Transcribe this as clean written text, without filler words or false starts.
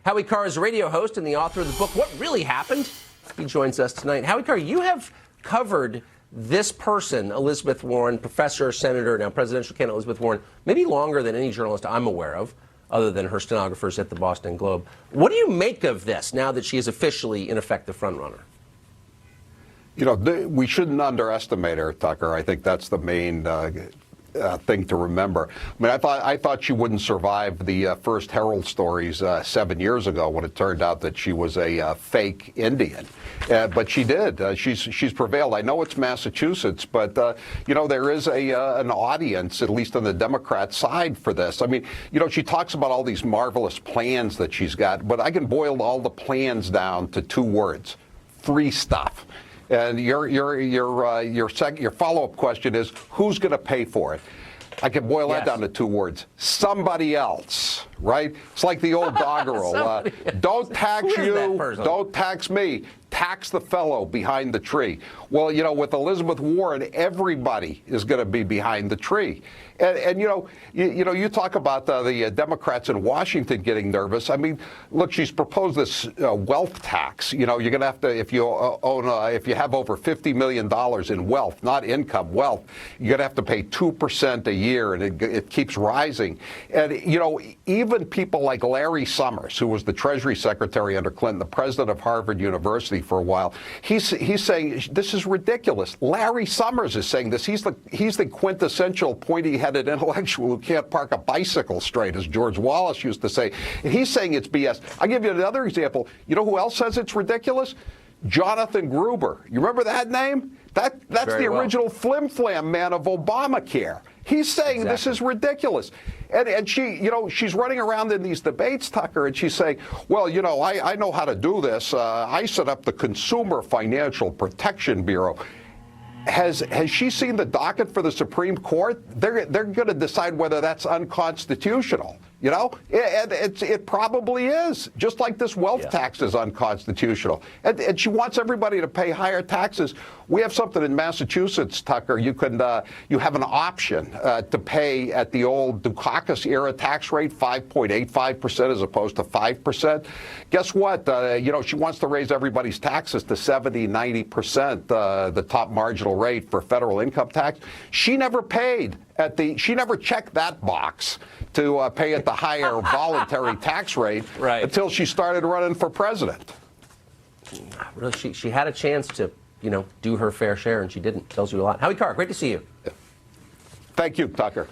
Howie Carr is a radio host and the author of the book, What Really Happened? He joins us tonight. Howie Carr, you have covered this person, Elizabeth Warren, professor, senator, now presidential candidate Elizabeth Warren, maybe longer than any journalist I'm aware of, other than her stenographers at the Boston Globe. What do you make of this now that she is officially, in effect, the frontrunner? You know, we shouldn't underestimate her, Tucker. I think that's the main thing to remember. I mean, I thought she wouldn't survive the first Herald stories 7 years ago when it turned out that she was a fake Indian. But she did. She's prevailed. I know it's Massachusetts, but you know, there is an audience, at least on the Democrat side, for this. I mean, you know, she talks about all these marvelous plans that she's got, but I can boil all the plans down to two words: free stuff. And your follow-up question is, who's going to pay for it? I can boil that down to two words: somebody else, right? It's like the old doggerel. Don't tax you, don't tax me. Tax the fellow behind the tree. Well, you know, with Elizabeth Warren, everybody is going to be behind the tree. And you talk about the Democrats in Washington getting nervous. I mean, look, she's proposed this wealth tax. You know, you're going to have to, if you have over $50 million in wealth, not income, wealth, you're going to have to pay 2% a year, and it keeps rising. And, you know, even people like Larry Summers, who was the Treasury Secretary under Clinton, the president of Harvard University for a while, he's saying this is ridiculous. Larry Summers is saying this. He's the quintessential pointy-headed intellectual who can't park a bicycle straight, as George Wallace used to say. And he's saying it's BS. I'll give you another example. You know who else says it's ridiculous? Jonathan Gruber. You remember that name? That's the original flim-flam man of Obamacare. He's saying this is ridiculous. And she, you know, she's running around in these debates, Tucker, and she's saying, well, you know, I know how to do this. I set up the Consumer Financial Protection Bureau. Has she seen the docket for the Supreme Court? They're going to decide whether that's unconstitutional. You know, it probably is, just like this wealth tax is unconstitutional. And she wants everybody to pay higher taxes. We have something in Massachusetts, Tucker. You have an option to pay at the old Dukakis era tax rate, 5.85% as opposed to 5%. Guess what? You know, she wants to raise everybody's taxes to 70, 90%, the top marginal rate for federal income tax. She never paid she never checked that box to pay at the higher voluntary tax rate until she started running for president. Really, she had a chance to, you know, do her fair share, and she didn't. Tells you a lot. Howie Carr, great to see you. Thank you, Tucker.